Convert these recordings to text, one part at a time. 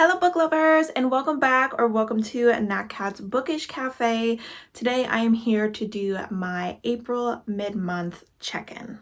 Hello book lovers, and welcome back or welcome to Nat Cat's Bookish Cafe. Today I am here to do my April mid-month check-in.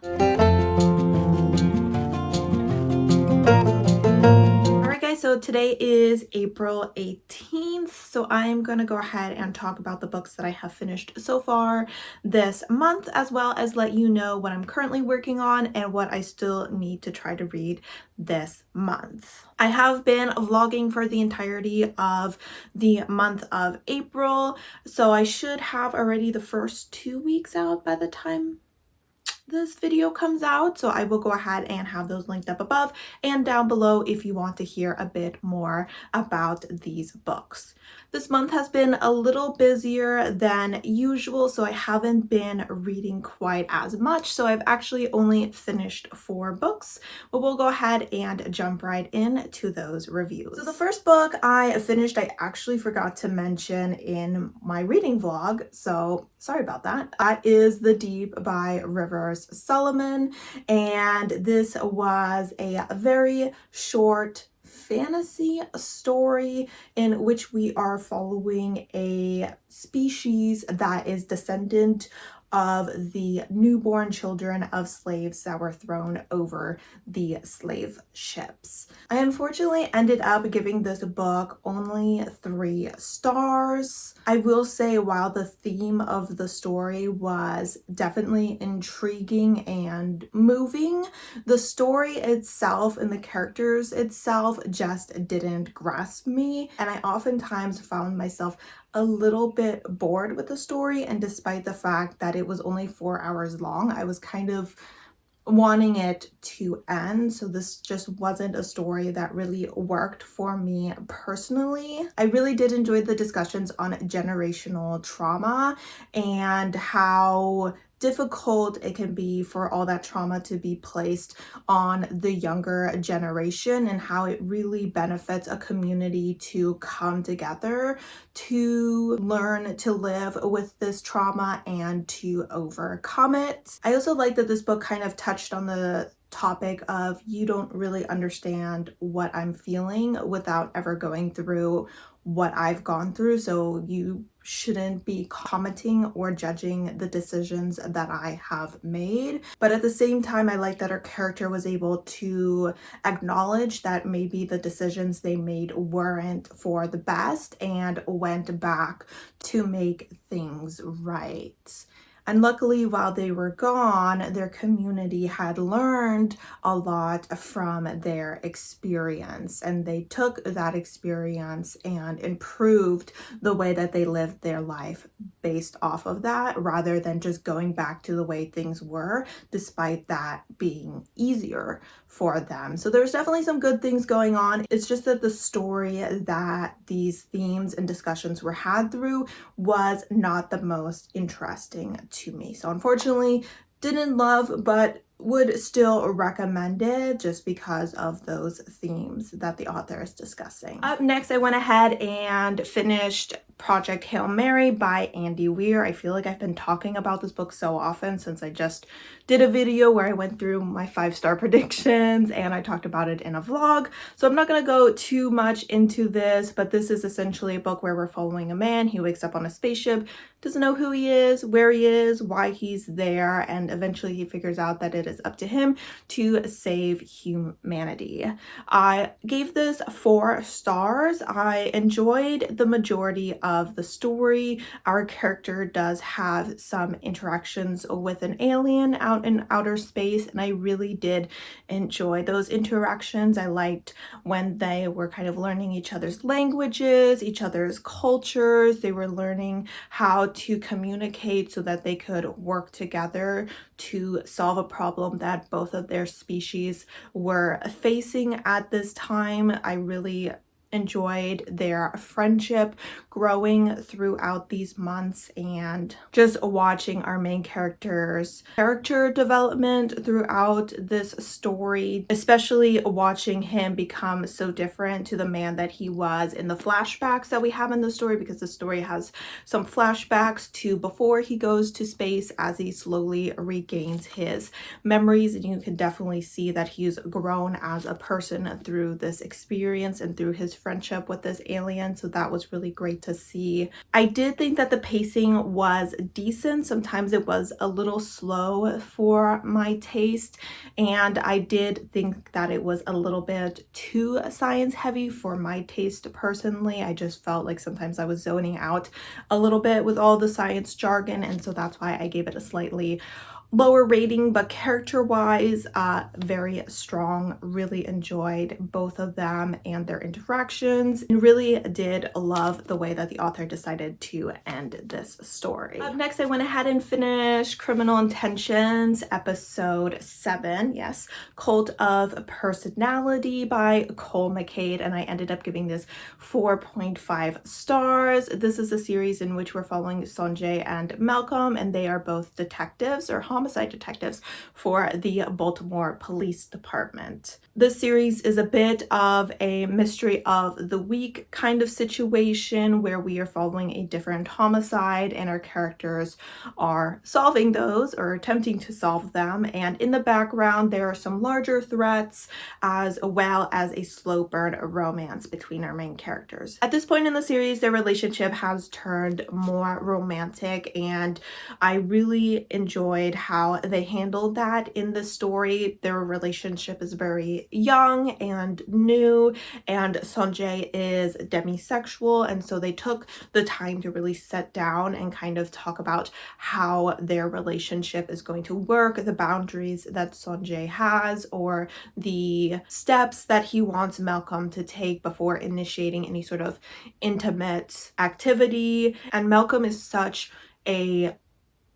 So today is April 18th, so I'm going to go ahead and talk about the books that I have finished so far this month, as well as let you know what I'm currently working on and what I still need to try to read this month. I have been vlogging for the entirety of the month of April, so I should have already the first 2 weeks out by the time this video comes out, so I will go ahead and have those linked up above and down below if you want to hear a bit more about these books. This month has been a little busier than usual, so I haven't been reading quite as much, so I've actually only finished 4 books, but we'll go ahead and jump right into those reviews. So the first book I finished, I actually forgot to mention in my reading vlog, so sorry about that. That is The Deep by Rivers Solomon, and this was a very short fantasy story in which we are following a species that is descendant of the newborn children of slaves that were thrown over the slave ships. I unfortunately ended up giving this book only 3 stars. I will say, while the theme of the story was definitely intriguing and moving, the story itself and the characters itself just didn't grasp me, and I oftentimes found myself a little bit bored with the story, and despite the fact that it was only 4 hours long, I was kind of wanting it to end. So this just wasn't a story that really worked for me personally. I really did enjoy the discussions on generational trauma and how difficult it can be for all that trauma to be placed on the younger generation, and how it really benefits a community to come together to learn to live with this trauma and to overcome it. I also like that this book kind of touched on the topic of you don't really understand what I'm feeling without ever going through what I've gone through, so you shouldn't be commenting or judging the decisions that I have made. But at the same time, I like that our character was able to acknowledge that maybe the decisions they made weren't for the best and went back to make things right. And luckily, while they were gone, their community had learned a lot from their experience, and they took that experience and improved the way that they lived their life based off of that, rather than just going back to the way things were, despite that being easier for them. So there's definitely some good things going on. It's just that the story that these themes and discussions were had through was not the most interesting to me. So unfortunately, didn't love, but would still recommend it just because of those themes that the author is discussing. Up next, I went ahead and finished Project Hail Mary by Andy Weir. I feel like I've been talking about this book so often since I just did a video where I went through my 5-star predictions and I talked about it in a vlog. So I'm not going to go too much into this, but this is essentially a book where we're following a man. He wakes up on a spaceship, doesn't know who he is, where he is, why he's there, and eventually he figures out that it is up to him to save humanity. I gave this 4 stars. I enjoyed the majority of the story. Our character does have some interactions with an alien out in outer space, and I really did enjoy those interactions. I liked when they were kind of learning each other's languages, each other's cultures. They were learning how to communicate so that they could work together to solve a problem that both of their species were facing at this time. I really enjoyed their friendship growing throughout these months, and just watching our main character's character development throughout this story, especially watching him become so different to the man that he was in the flashbacks that we have in the story, because the story has some flashbacks to before he goes to space as he slowly regains his memories, and you can definitely see that he's grown as a person through this experience and through his friendship with this alien, so that was really great to see. I did think that the pacing was decent. Sometimes it was a little slow for my taste, and I did think that it was a little bit too science heavy for my taste personally. I just felt like sometimes I was zoning out a little bit with all the science jargon, and so that's why I gave it a slightly lower rating. But character wise, very strong. Really enjoyed both of them and their interactions, and really did love the way that the author decided to end this story. Up next, I went ahead and finished Criminal Intentions episode 7, yes, Cult of Personality by Cole McCade, and I ended up giving this 4.5 stars. This is a series in which we're following Sanjay and Malcolm, and they are both detectives or homicide detectives for the Baltimore Police Department. This series is a bit of a mystery of the week kind of situation where we are following a different homicide and our characters are solving those or attempting to solve them. And in the background, there are some larger threats as well as a slow burn romance between our main characters. At this point in the series, their relationship has turned more romantic, and I really enjoyed how they handled that in the story. Their relationship is very young and new, and Sanjay is demisexual, and so they took the time to really sit down and kind of talk about how their relationship is going to work, the boundaries that Sanjay has, or the steps that he wants Malcolm to take before initiating any sort of intimate activity. And Malcolm is such a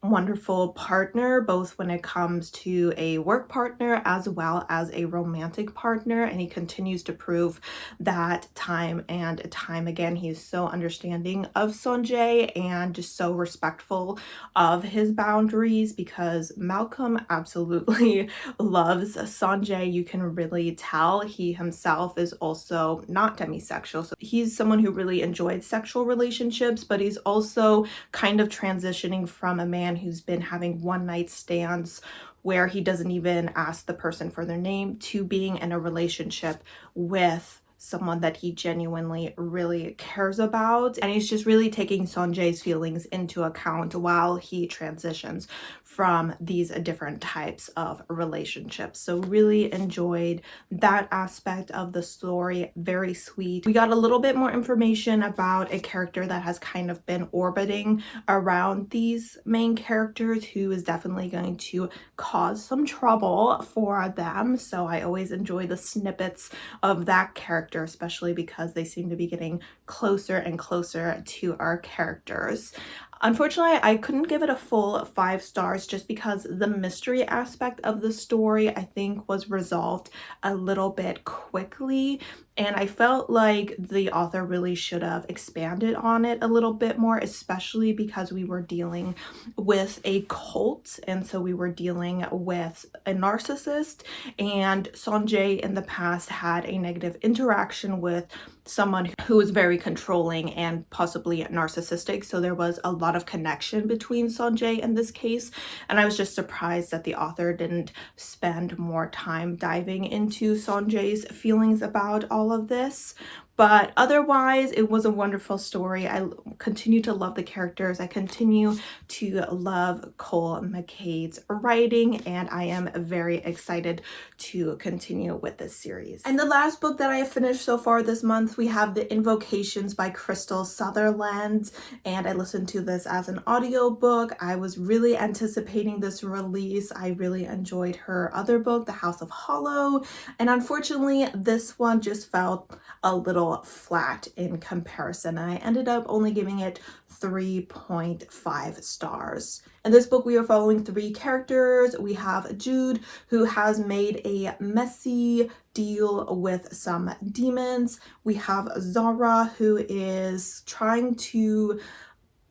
wonderful partner, both when it comes to a work partner as well as a romantic partner, and he continues to prove that time and time again. He is so understanding of Sanjay and just so respectful of his boundaries, because Malcolm absolutely loves Sanjay. You can really tell he himself is also not demisexual, so he's someone who really enjoyed sexual relationships, but he's also kind of transitioning from a man who's been having one night stands where he doesn't even ask the person for their name to being in a relationship with someone that he genuinely really cares about. And he's just really taking Sanjay's feelings into account while he transitions from these different types of relationships. So really enjoyed that aspect of the story. Very sweet. We got a little bit more information about a character that has kind of been orbiting around these main characters, who is definitely going to cause some trouble for them. So I always enjoy the snippets of that character, especially because they seem to be getting closer and closer to our characters. Unfortunately, I couldn't give it a full 5 stars just because the mystery aspect of the story, I think, was resolved a little bit quickly, and I felt like the author really should have expanded on it a little bit more, especially because we were dealing with a cult, and so we were dealing with a narcissist, and Sanjay in the past had a negative interaction with someone who was very controlling and possibly narcissistic, so there was a lot of connection between Sanjay in this case, and I was just surprised that the author didn't spend more time diving into Sanjay's feelings about all of this. But otherwise, it was a wonderful story. I continue to love the characters. I continue to love Cole McCade's writing, and I am very excited to continue with this series. And the last book that I have finished so far this month, we have the Invocations by Crystal Sutherland, and I listened to this as an audiobook. I was really anticipating this release. I really enjoyed her other book, The House of Hollow, and unfortunately, this one just felt a little flat in comparison. I ended up only giving it 3.5 stars. In this book, we are following 3 characters. We have Jude, who has made a messy deal with some demons. We have Zara, who is trying to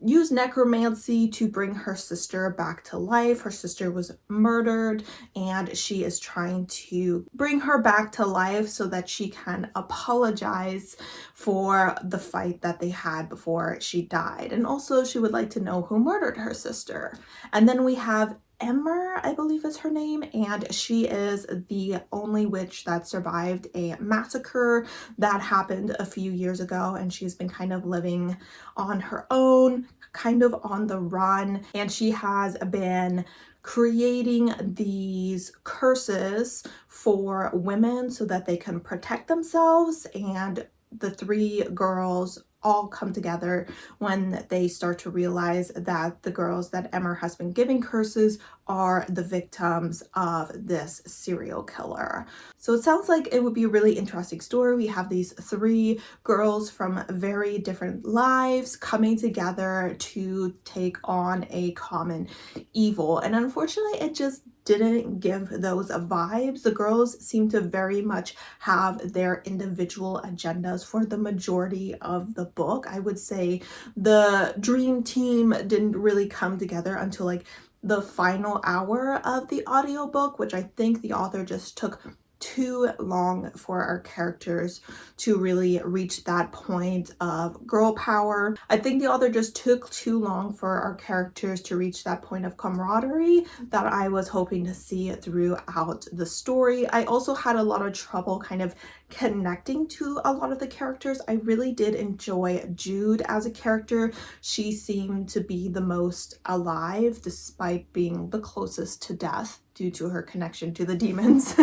use necromancy to bring her sister back to life. Her sister was murdered, and she is trying to bring her back to life so that she can apologize for the fight that they had before she died. And also, she would like to know who murdered her sister. And then we have Emmer, I believe is her name, and she is the only witch that survived a massacre that happened a few years ago, and she's been kind of living on her own, kind of on the run, and she has been creating these curses for women so that they can protect themselves. And the three girls all come together when they start to realize that the girls that Emmer has been giving curses are the victims of this serial killer. So it sounds like it would be a really interesting story. We have these three girls from very different lives coming together to take on a common evil. And unfortunately, it just didn't give those vibes. The girls seem to very much have their individual agendas for the majority of the book. I would say the dream team didn't really come together until like the final hour of the audiobook, which I think the author just took too long for our characters to really reach that point of girl power. I think the author just took too long for our characters to reach that point of camaraderie that I was hoping to see throughout the story. I also had a lot of trouble kind of connecting to a lot of the characters. I really did enjoy Jude as a character. She seemed to be the most alive despite being the closest to death due to her connection to the demons.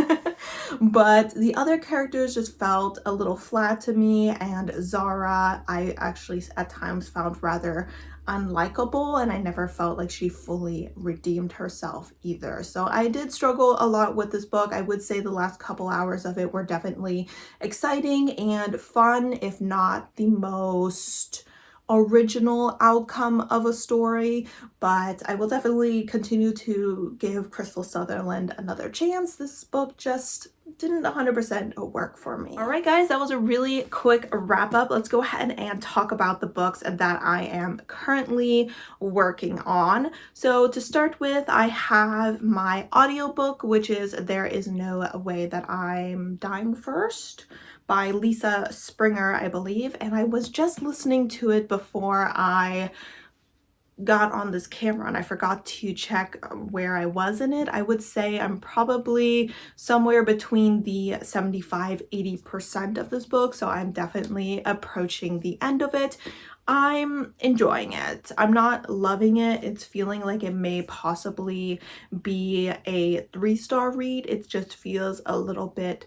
But the other characters just felt a little flat to me, and Zara I actually at times found rather unlikable, and I never felt like she fully redeemed herself either. So I did struggle a lot with this book. I would say the last couple hours of it were definitely exciting and fun, if not the most original outcome of a story, but I will definitely continue to give Crystal Sutherland another chance. This book just didn't 100% work for me. All right, guys, that was a really quick wrap up. Let's go ahead and talk about the books that I am currently working on. So to start with, I have my audiobook, which is There Is No Way That I'm Dying First by Lisa Springer, I believe. And I was just listening to it before I got on this camera, and I forgot to check where I was in it. I would say I'm probably somewhere between the 75-80% of this book, so I'm definitely approaching the end of it. I'm enjoying it. I'm not loving it. It's feeling like it may possibly be a 3-star read. It just feels a little bit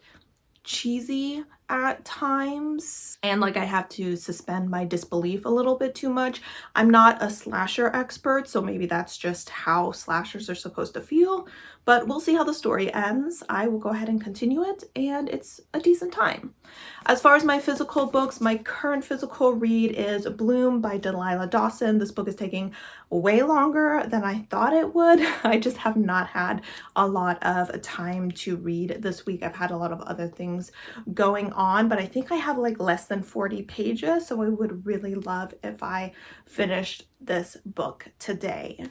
cheesy at times, and like I have to suspend my disbelief a little bit too much. I'm not a slasher expert, so maybe that's just how slashers are supposed to feel, but we'll see how the story ends. I will go ahead and continue it, and it's a decent time. As far as my physical books, my current physical read is Bloom by Delilah Dawson. This book is taking way longer than I thought it would. I just have not had a lot of time to read this week. I've had a lot of other things going on, but I think I have like less than 40 pages, so I would really love if I finished this book today.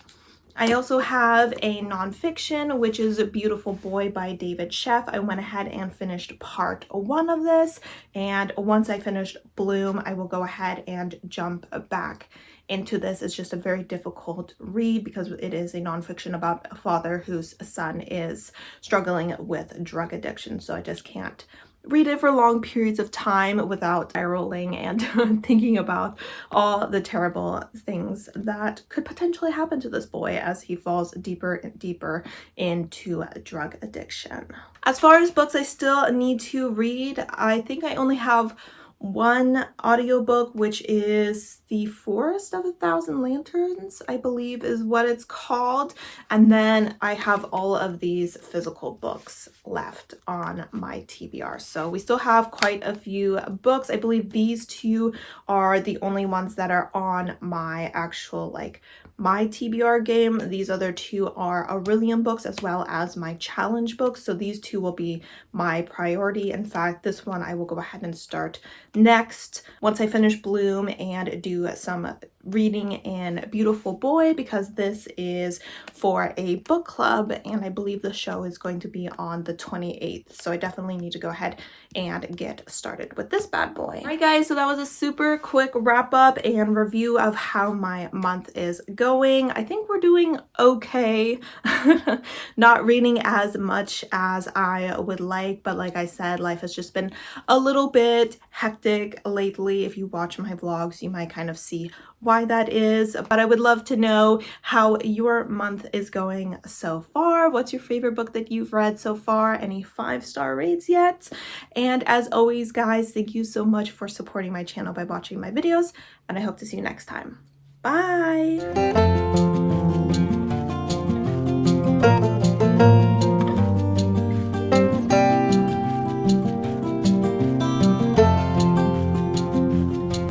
I also have a nonfiction, which is A Beautiful Boy by David Sheff. I went ahead and finished part 1 of this, and once I finished Bloom, I will go ahead and jump back into this. It's just a very difficult read because it is a nonfiction about a father whose son is struggling with drug addiction, so I just can't read it for long periods of time without eye rolling and thinking about all the terrible things that could potentially happen to this boy as he falls deeper and deeper into drug addiction. As far as books I still need to read, I think I only have one audiobook, which is The Forest of a Thousand Lanterns, I believe is what it's called. And then I have all of these physical books left on my TBR. So we still have quite a few books. I believe these two are the only ones that are on my actual my TBR game. These other two are Aurelian books as well as my challenge books. So these two will be my priority. In fact, this one I will go ahead and start next once I finish Bloom and do some reading in Beautiful Boy because this is for a book club, and I believe the show is going to be on the 28th. So I definitely need to go ahead and get started with this bad boy. All right, guys, so that was a super quick wrap up and review of how my month is going. I think we're doing okay. Not reading as much as I would like, but like I said, life has just been a little bit hectic lately. If you watch my vlogs, you might kind of see why that is, but I would love to know how your month is going so far. What's your favorite book that you've read so far? Any 5-star rates yet? And as always, guys, thank you so much for supporting my channel by watching my videos, and I hope to see you next time. Bye!